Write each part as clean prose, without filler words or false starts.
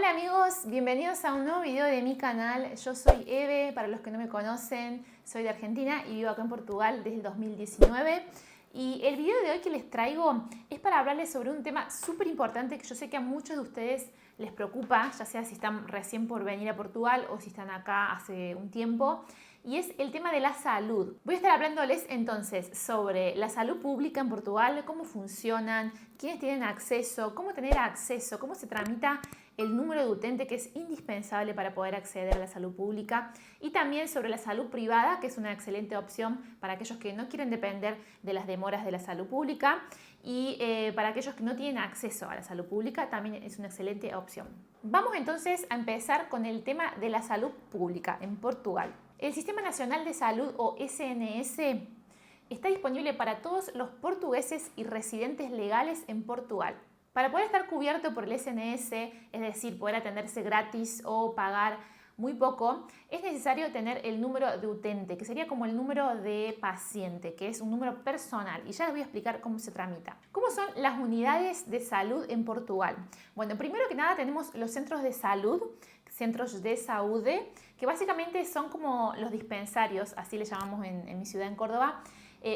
Hola amigos, bienvenidos a un nuevo video de mi canal. Yo soy Eve, para los que no me conocen, soy de Argentina y vivo acá en Portugal desde el 2019. Y el video de hoy que les traigo es para hablarles sobre un tema súper importante que yo sé que a muchos de ustedes les preocupa, ya sea si están recién por venir a Portugal o si están acá hace un tiempo, y es el tema de la salud. Voy a estar hablándoles entonces sobre la salud pública en Portugal, cómo funcionan, quiénes tienen acceso, cómo tener acceso, cómo se tramita el número de utente que es indispensable para poder acceder a la salud pública, y también sobre la salud privada, que es una excelente opción para aquellos que no quieren depender de las demoras de la salud pública, y para aquellos que no tienen acceso a la salud pública también es una excelente opción. Vamos entonces a empezar con el tema de la salud pública en Portugal. El Sistema Nacional de Salud, o SNS, está disponible para todos los portugueses y residentes legales en Portugal. Para poder estar cubierto por el SNS, es decir, poder atenderse gratis o pagar muy poco, es necesario tener el número de utente, que sería como el número de paciente, que es un número personal. Y ya les voy a explicar cómo se tramita. ¿Cómo son las unidades de salud en Portugal? Bueno, primero que nada tenemos los centros de salud, centros de saúde, que básicamente son como los dispensarios, así le llamamos en mi ciudad, en Córdoba.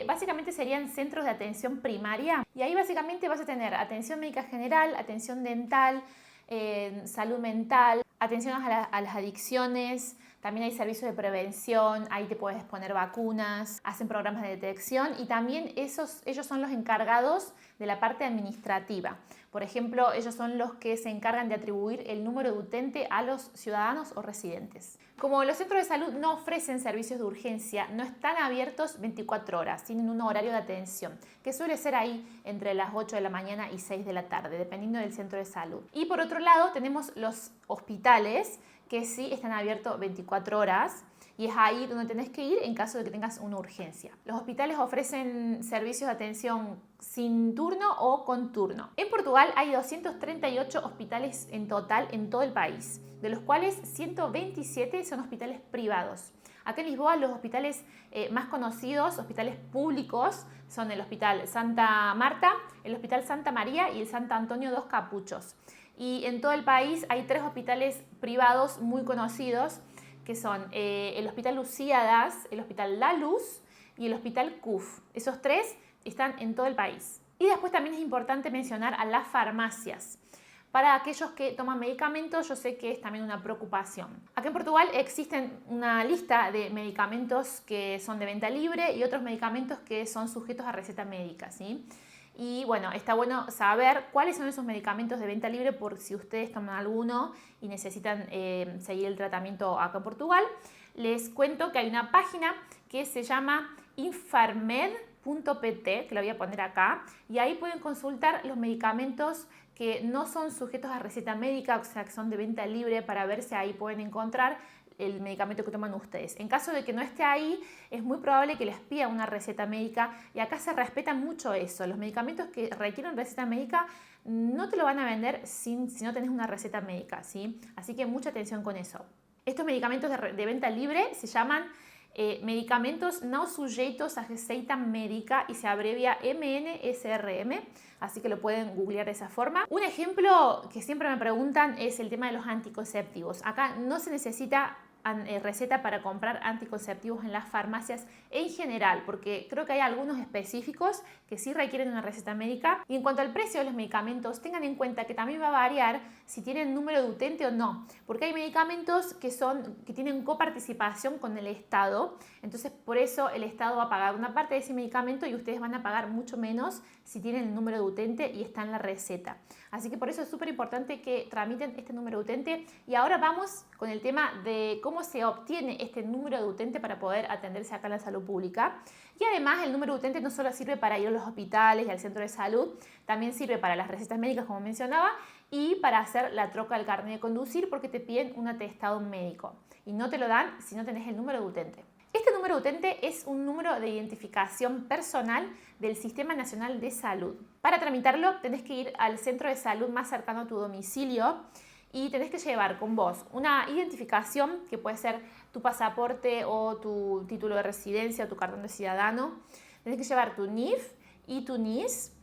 Básicamente serían centros de atención primaria, y ahí básicamente vas a tener atención médica general, atención dental, salud mental, atención a las adicciones. También hay servicios de prevención, ahí te puedes poner vacunas, hacen programas de detección, y también ellos son los encargados de la parte administrativa. Por ejemplo, ellos son los que se encargan de atribuir el número de utente a los ciudadanos o residentes. Como los centros de salud no ofrecen servicios de urgencia, no están abiertos 24 horas, tienen un horario de atención, que suele ser ahí entre las 8 de la mañana y 6 de la tarde, dependiendo del centro de salud. Y por otro lado tenemos los hospitales, que sí están abiertos 24 horas, y es ahí donde tenés que ir en caso de que tengas una urgencia. Los hospitales ofrecen servicios de atención sin turno o con turno. En Portugal hay 238 hospitales en total en todo el país, de los cuales 127 son hospitales privados. Acá en Lisboa los hospitales más conocidos, hospitales públicos, son el Hospital Santa Marta, el Hospital Santa María y el Santa Antonio dos Capuchos. Y en todo el país hay 3 hospitales privados muy conocidos, que son el Hospital Lusíadas, el Hospital La Luz y el Hospital CUF. Esos 3 están en todo el país. Y después también es importante mencionar a las farmacias. Para aquellos que toman medicamentos, yo sé que es también una preocupación. Acá en Portugal existen una lista de medicamentos que son de venta libre y otros medicamentos que son sujetos a receta médica, ¿sí? Y bueno, está bueno saber cuáles son esos medicamentos de venta libre por si ustedes toman alguno y necesitan seguir el tratamiento acá en Portugal. Les cuento que hay una página que se llama infarmed.pt, que la voy a poner acá, y ahí pueden consultar los medicamentos que no son sujetos a receta médica, o sea, que son de venta libre, para ver si ahí pueden encontrar el medicamento que toman ustedes. En caso de que no esté ahí, es muy probable que les pida una receta médica, y acá se respeta mucho eso. Los medicamentos que requieren receta médica no te lo van a vender si no tenés una receta médica, ¿sí? Así que mucha atención con eso. Estos medicamentos de venta libre se llaman medicamentos no sujeitos a receita médica y se abrevia MNSRM, así que lo pueden googlear de esa forma. Un ejemplo que siempre me preguntan es el tema de los anticonceptivos. Acá no se necesita receta para comprar anticonceptivos en las farmacias en general, porque creo que hay algunos específicos que sí requieren una receta médica. Y en cuanto al precio de los medicamentos, tengan en cuenta que también va a variar si tienen número de utente o no, porque hay medicamentos que tienen coparticipación con el Estado, entonces por eso el Estado va a pagar una parte de ese medicamento y ustedes van a pagar mucho menos si tienen el número de utente y está en la receta. Así que por eso es súper importante que tramiten este número de utente. Y ahora vamos con el tema de cómo se obtiene este número de utente para poder atenderse acá en la salud pública. Y además el número de utente no solo sirve para ir a los hospitales y al centro de salud, también sirve para las recetas médicas, como mencionaba, y para hacer la troca del carnet de conducir, porque te piden un atestado médico y no te lo dan si no tenés el número de utente. Este número de utente es un número de identificación personal del Sistema Nacional de Salud. Para tramitarlo tenés que ir al centro de salud más cercano a tu domicilio y tenés que llevar con vos una identificación, que puede ser tu pasaporte o tu título de residencia o tu cartón de ciudadano. Tenés que llevar tu NIF y tu NIS,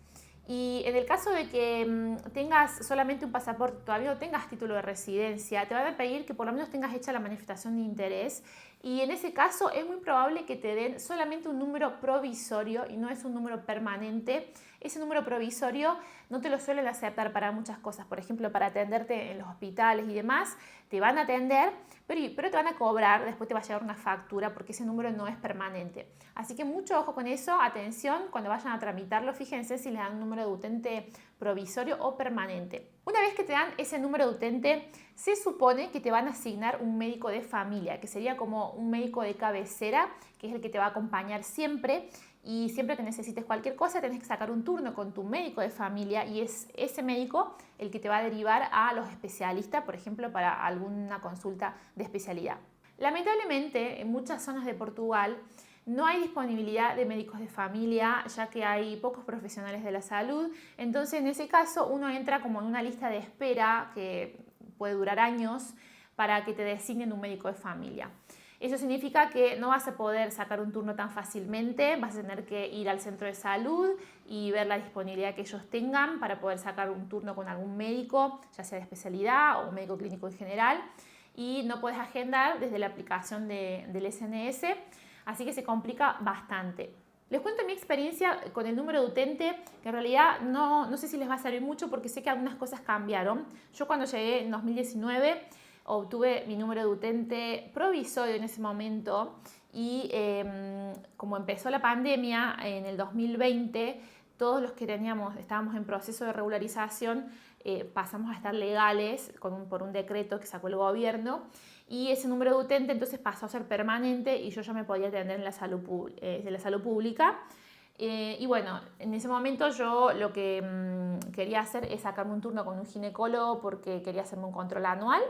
Y en el caso de que tengas solamente un pasaporte, todavía no tengas título de residencia, te van a pedir que por lo menos tengas hecha la manifestación de interés y en ese caso es muy probable que te den solamente un número provisorio y no es un número permanente. Ese número provisorio no te lo suelen aceptar para muchas cosas, por ejemplo, para atenderte en los hospitales y demás, te van a atender, pero te van a cobrar, después te va a llegar una factura porque ese número no es permanente. Así que mucho ojo con eso, atención, cuando vayan a tramitarlo, fíjense si le dan un número de utente provisorio o permanente. Una vez que te dan ese número de utente, se supone que te van a asignar un médico de familia, que sería como un médico de cabecera, que es el que te va a acompañar siempre. Y siempre que necesites cualquier cosa, tenés que sacar un turno con tu médico de familia y es ese médico el que te va a derivar a los especialistas, por ejemplo, para alguna consulta de especialidad. Lamentablemente, en muchas zonas de Portugal no hay disponibilidad de médicos de familia, ya que hay pocos profesionales de la salud. Entonces, en ese caso, uno entra como en una lista de espera que puede durar años para que te designen un médico de familia. Eso significa que no vas a poder sacar un turno tan fácilmente, vas a tener que ir al centro de salud y ver la disponibilidad que ellos tengan para poder sacar un turno con algún médico, ya sea de especialidad o un médico clínico en general, y no puedes agendar desde la aplicación del SNS, así que se complica bastante. Les cuento mi experiencia con el número de utente, que en realidad no sé si les va a servir mucho porque sé que algunas cosas cambiaron. Yo cuando llegué en 2019 obtuve mi número de utente provisorio en ese momento y como empezó la pandemia en el 2020, todos los que estábamos en proceso de regularización, pasamos a estar legales por un decreto que sacó el gobierno y ese número de utente entonces pasó a ser permanente y yo ya me podía atender en la salud pública. Y bueno, en ese momento yo lo que quería hacer es sacarme un turno con un ginecólogo porque quería hacerme un control anual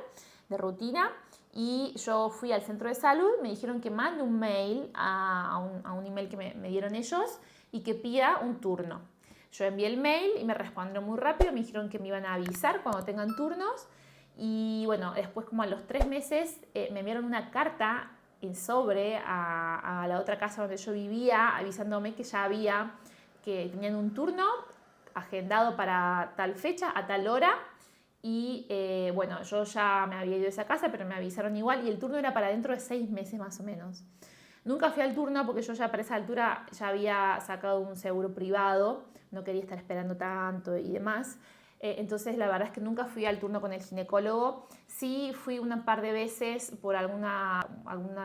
de rutina y yo fui al centro de salud, me dijeron que mande un mail a un email que me dieron ellos y que pida un turno. Yo envié el mail y me respondieron muy rápido, me dijeron que me iban a avisar cuando tengan turnos y bueno, después como a los 3 meses me enviaron una carta en sobre a la otra casa donde yo vivía avisándome que tenían un turno agendado para tal fecha, a tal hora. Y bueno, yo ya me había ido a esa casa, pero me avisaron igual y el turno era para dentro de 6 meses más o menos. Nunca fui al turno porque yo ya para esa altura ya había sacado un seguro privado, no quería estar esperando tanto y demás. Entonces la verdad es que nunca fui al turno con el ginecólogo. Sí fui un par de veces por algún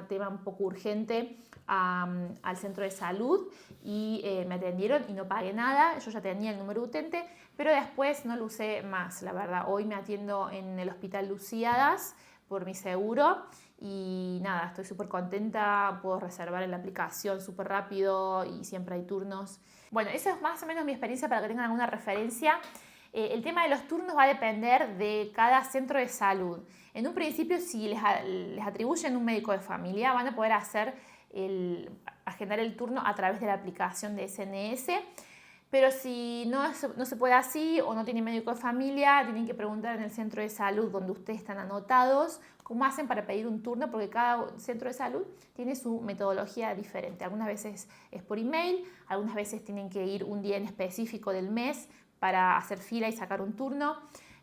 tema un poco urgente al centro de salud y me atendieron y no pagué nada. Yo ya tenía el número de utente, pero después no lo usé más, la verdad. Hoy me atiendo en el Hospital Lusíadas por mi seguro y nada, estoy súper contenta, puedo reservar en la aplicación súper rápido y siempre hay turnos. Bueno, eso es más o menos mi experiencia para que tengan alguna referencia. El tema de los turnos va a depender de cada centro de salud. En un principio, si les atribuyen un médico de familia, van a poder agendar el turno a través de la aplicación de SNS. Pero si no se puede así o no tienen médico de familia, tienen que preguntar en el centro de salud donde ustedes están anotados cómo hacen para pedir un turno, porque cada centro de salud tiene su metodología diferente. Algunas veces es por email, algunas veces tienen que ir un día en específico del mes para hacer fila y sacar un turno.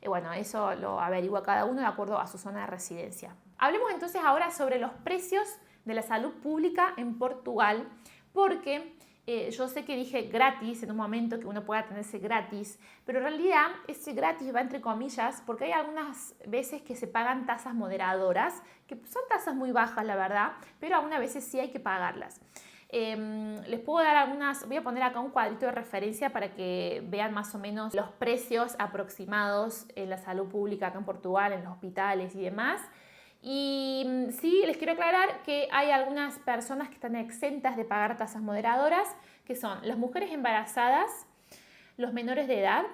Bueno, eso lo averigua cada uno de acuerdo a su zona de residencia. Hablemos entonces ahora sobre los precios de la salud pública en Portugal, porque yo sé que dije gratis en un momento, que uno puede atenderse gratis, pero en realidad ese gratis va entre comillas porque hay algunas veces que se pagan tasas moderadoras, que son tasas muy bajas la verdad, pero algunas veces sí hay que pagarlas. Les puedo dar voy a poner acá un cuadrito de referencia para que vean más o menos los precios aproximados en la salud pública acá en Portugal, en los hospitales y demás. Y sí, les quiero aclarar que hay algunas personas que están exentas de pagar tasas moderadoras, que son las mujeres embarazadas, los menores de edad,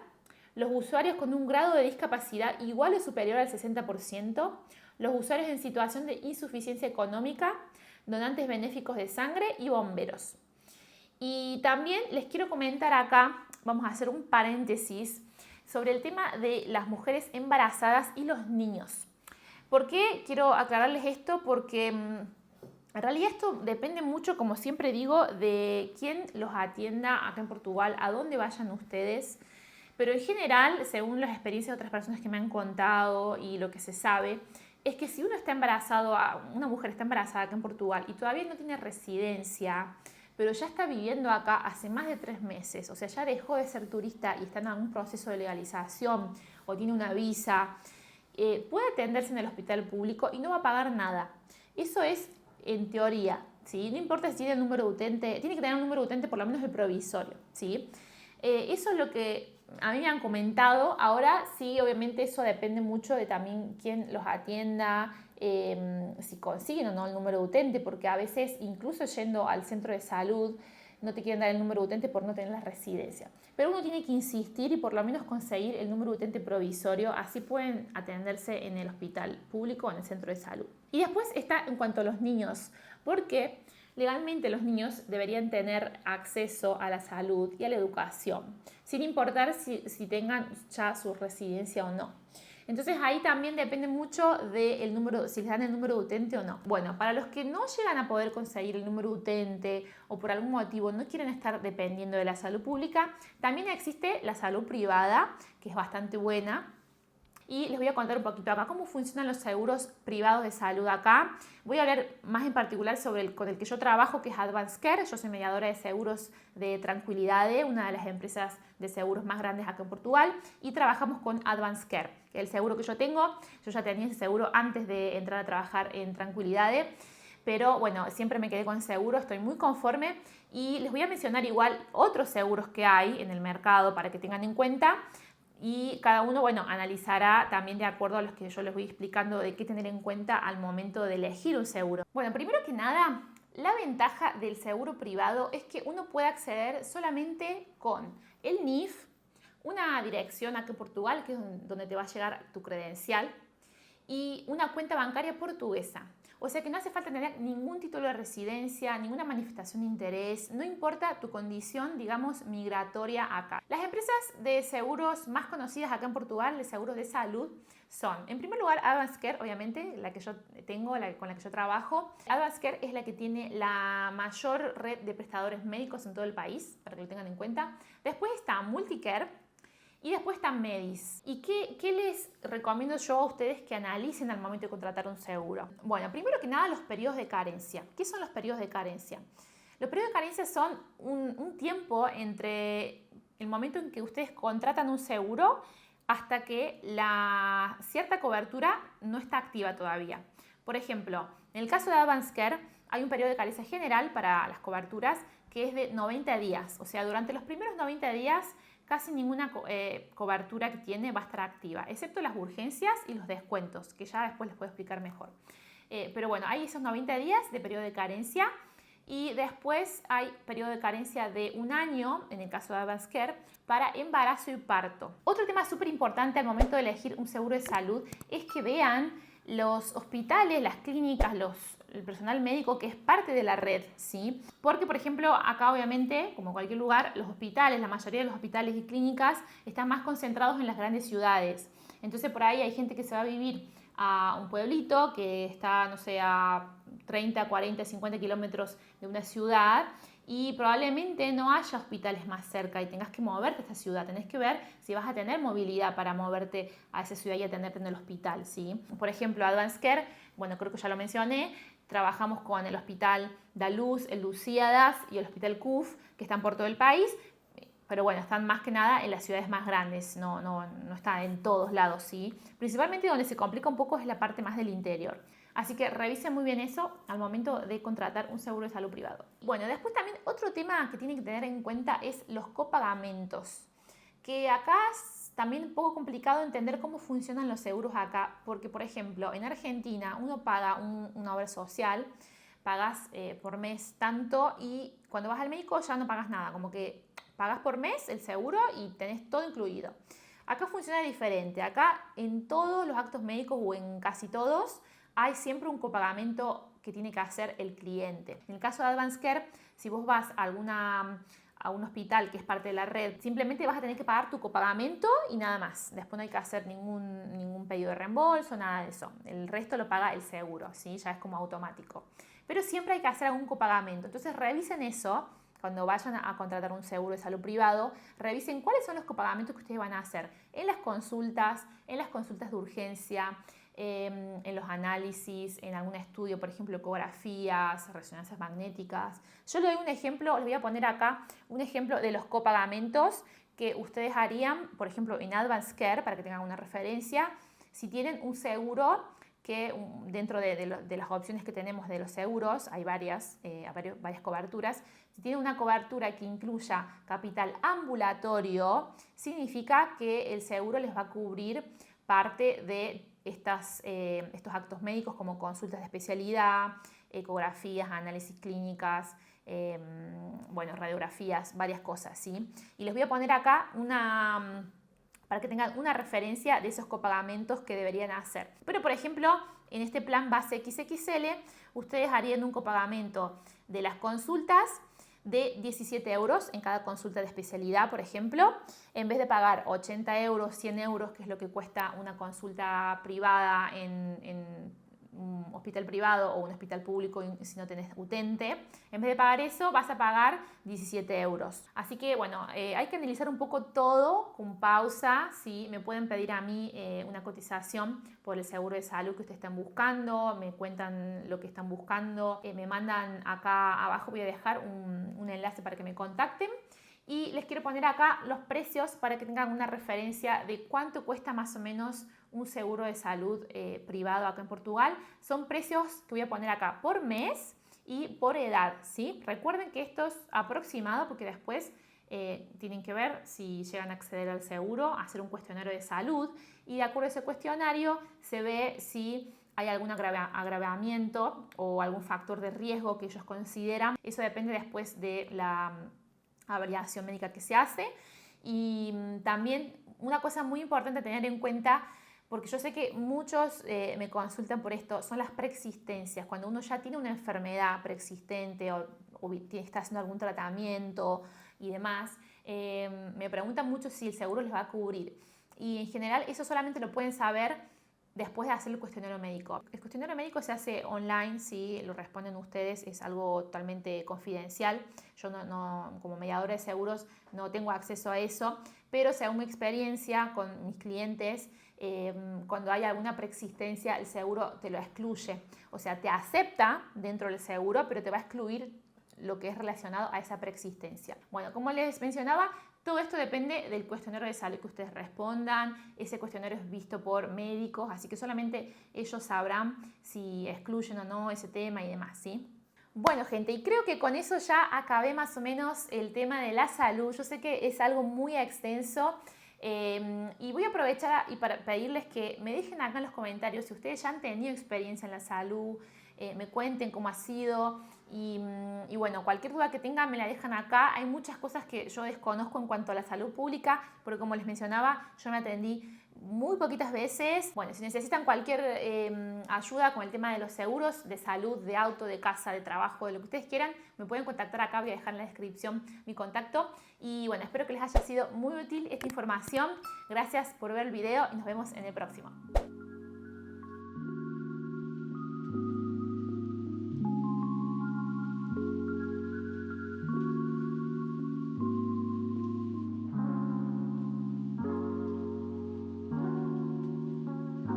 los usuarios con un grado de discapacidad igual o superior al 60%, los usuarios en situación de insuficiencia económica, donantes benéficos de sangre y bomberos. Y también les quiero comentar acá, vamos a hacer un paréntesis, sobre el tema de las mujeres embarazadas y los niños. ¿Por qué quiero aclararles esto? Porque En realidad esto depende mucho, como siempre digo, de quién los atienda acá en Portugal, a dónde vayan ustedes. Pero en general, según las experiencias de otras personas que me han contado y lo que se sabe, es que si uno está embarazado, una mujer está embarazada acá en Portugal y todavía no tiene residencia, pero ya está viviendo acá hace más de 3 meses, o sea, ya dejó de ser turista y está en algún proceso de legalización o tiene una visa, puede atenderse en el hospital público y no va a pagar nada. Eso es en teoría, ¿sí? No importa si tiene el número de utente, tiene que tener un número de utente por lo menos el provisorio, ¿sí? Eso es lo que a mí me han comentado. Ahora sí, obviamente eso depende mucho de también quién los atienda, si consiguen o no el número de utente, porque a veces incluso yendo al centro de salud no te quieren dar el número de utente por no tener la residencia. Pero uno tiene que insistir y por lo menos conseguir el número de utente provisorio, así pueden atenderse en el hospital público o en el centro de salud. Y después está en cuanto a los niños, porque legalmente los niños deberían tener acceso a la salud y a la educación, sin importar si tengan ya su residencia o no. Entonces ahí también depende mucho del número, si les dan el número de utente o no. Bueno, para los que no llegan a poder conseguir el número de utente o por algún motivo no quieren estar dependiendo de la salud pública, también existe la salud privada, que es bastante buena. Y les voy a contar un poquito acá cómo funcionan los seguros privados de salud acá. Voy a hablar más en particular sobre con el que yo trabajo, que es Advance Care. Yo soy mediadora de seguros de Tranquilidade, una de las empresas de seguros más grandes acá en Portugal, y trabajamos con Advance Care. El seguro que yo tengo, yo ya tenía ese seguro antes de entrar a trabajar en Tranquilidade, pero bueno, siempre me quedé con el seguro, estoy muy conforme y les voy a mencionar igual otros seguros que hay en el mercado para que tengan en cuenta. Y cada uno, bueno, analizará también de acuerdo a los que yo les voy explicando de qué tener en cuenta al momento de elegir un seguro. Bueno, primero que nada, la ventaja del seguro privado es que uno puede acceder solamente con el NIF, una dirección aquí en Portugal, que es donde te va a llegar tu credencial, y una cuenta bancaria portuguesa. O sea que no hace falta tener ningún título de residencia, ninguna manifestación de interés, no importa tu condición, digamos, migratoria acá. Las empresas de seguros más conocidas acá en Portugal, de seguros de salud, son, en primer lugar, Advance Care, obviamente, la que yo tengo, con la que yo trabajo. Advance Care es la que tiene la mayor red de prestadores médicos en todo el país, para que lo tengan en cuenta. Después está Multicare. Y después está Medis. ¿Y qué les recomiendo yo a ustedes que analicen al momento de contratar un seguro? Bueno, primero que nada, los periodos de carencia. ¿Qué son los periodos de carencia? Los periodos de carencia son un tiempo entre el momento en que ustedes contratan un seguro hasta que la cierta cobertura no está activa todavía. Por ejemplo, en el caso de Advance Care hay un periodo de carencia general para las coberturas que es de 90 días. O sea, durante los primeros 90 días casi ninguna cobertura que tiene va a estar activa, excepto las urgencias y los descuentos, que ya después les puedo explicar mejor. Pero bueno, hay esos 90 días de periodo de carencia y después hay periodo de carencia de 1 año, en el caso de Advance Care, para embarazo y parto. Otro tema súper importante al momento de elegir un seguro de salud es que vean los hospitales, las clínicas, el personal médico que es parte de la red, ¿sí? Porque, por ejemplo, acá obviamente, como en cualquier lugar, los hospitales, la mayoría de los hospitales y clínicas están más concentrados en las grandes ciudades. Entonces, por ahí hay gente que se va a vivir a un pueblito que está, no sé, a 30, 40, 50 kilómetros de una ciudad y probablemente no haya hospitales más cerca y tengas que moverte a esta ciudad. Tenés que ver si vas a tener movilidad para moverte a esa ciudad y atenderte en el hospital, ¿sí? Por ejemplo, Advance Care, bueno, creo que ya lo mencioné, trabajamos con el Hospital da Luz, el Lusíadas y el Hospital CUF, que están por todo el país, pero bueno, están más que nada en las ciudades más grandes, no está en todos lados, ¿sí? Principalmente donde se complica un poco es la parte más del interior. Así que revisen muy bien eso al momento de contratar un seguro de salud privado. Bueno, después también otro tema que tienen que tener en cuenta es los copagamentos, que acá es también un poco complicado entender cómo funcionan los seguros acá, porque por ejemplo, en Argentina uno paga una obra social, pagas por mes tanto y cuando vas al médico ya no pagas nada, como que pagas por mes el seguro y tenés todo incluido. Acá funciona diferente, acá en todos los actos médicos o en casi todos hay siempre un copagamento que tiene que hacer el cliente. En el caso de Advance Care, si vos vas a a un hospital que es parte de la red, simplemente vas a tener que pagar tu copagamento y nada más. Después no hay que hacer ningún pedido de reembolso, nada de eso. El resto lo paga el seguro, ¿sí? Ya es como automático. Pero siempre hay que hacer algún copagamento. Entonces revisen eso. Cuando vayan a contratar un seguro de salud privado, revisen cuáles son los copagamentos que ustedes van a hacer en las consultas de urgencia, en los análisis, en algún estudio, por ejemplo, ecografías, resonancias magnéticas. Yo les doy un ejemplo, les voy a poner acá un ejemplo de los copagamentos que ustedes harían, por ejemplo, en Advanced Care, para que tengan una referencia, si tienen un seguro que dentro de las opciones que tenemos de los seguros, hay varias coberturas. Si tiene una cobertura que incluya capital ambulatorio, significa que el seguro les va a cubrir parte de estos actos médicos como consultas de especialidad, ecografías, análisis clínicas, radiografías, varias cosas, ¿sí? Y les voy a poner acá para que tengan una referencia de esos copagamentos que deberían hacer. Pero, por ejemplo, en este plan base XXL, ustedes harían un copagamento de las consultas de 17 euros en cada consulta de especialidad, por ejemplo, en vez de pagar 80 euros, 100 euros, que es lo que cuesta una consulta privada en un hospital privado o un hospital público si no tenés utente. En vez de pagar eso, vas a pagar 17 euros. Así que, bueno, hay que analizar un poco todo con pausa. ¿Sí? Me pueden pedir a mí una cotización por el seguro de salud que ustedes están buscando, me cuentan lo que están buscando, me mandan acá abajo, voy a dejar un enlace para que me contacten. Y les quiero poner acá los precios para que tengan una referencia de cuánto cuesta más o menos un seguro de salud privado acá en Portugal. Son precios que voy a poner acá por mes y por edad, ¿sí? Recuerden que esto es aproximado porque después tienen que ver si llegan a acceder al seguro, hacer un cuestionario de salud y de acuerdo a ese cuestionario se ve si hay algún agravamiento o algún factor de riesgo que ellos consideran. Eso depende después de la avaliación médica que se hace. Y también una cosa muy importante a tener en cuenta, porque yo sé que muchos me consultan por esto, son las preexistencias. Cuando uno ya tiene una enfermedad preexistente o está haciendo algún tratamiento y demás, me preguntan mucho si el seguro les va a cubrir. Y en general eso solamente lo pueden saber después de hacer el cuestionario médico. El cuestionario médico se hace online, sí, lo responden ustedes, es algo totalmente confidencial. Yo como mediadora de seguros no tengo acceso a eso, pero según mi experiencia con mis clientes, cuando hay alguna preexistencia, el seguro te lo excluye. O sea, te acepta dentro del seguro, pero te va a excluir lo que es relacionado a esa preexistencia. Bueno, como les mencionaba, todo esto depende del cuestionario de salud que ustedes respondan. Ese cuestionario es visto por médicos, así que solamente ellos sabrán si excluyen o no ese tema y demás, ¿sí? Bueno, gente, y creo que con eso ya acabé más o menos el tema de la salud. Yo sé que es algo muy extenso y voy a aprovechar y para pedirles que me dejen acá en los comentarios si ustedes ya han tenido experiencia en la salud, me cuenten cómo ha sido y bueno, cualquier duda que tengan me la dejan acá. Hay muchas cosas que yo desconozco en cuanto a la salud pública, porque como les mencionaba, yo me atendí muy poquitas veces. Bueno, si necesitan cualquier ayuda con el tema de los seguros de salud, de auto, de casa, de trabajo, de lo que ustedes quieran, me pueden contactar acá, voy a dejar en la descripción mi contacto. Y bueno, espero que les haya sido muy útil esta información. Gracias por ver el video y nos vemos en el próximo.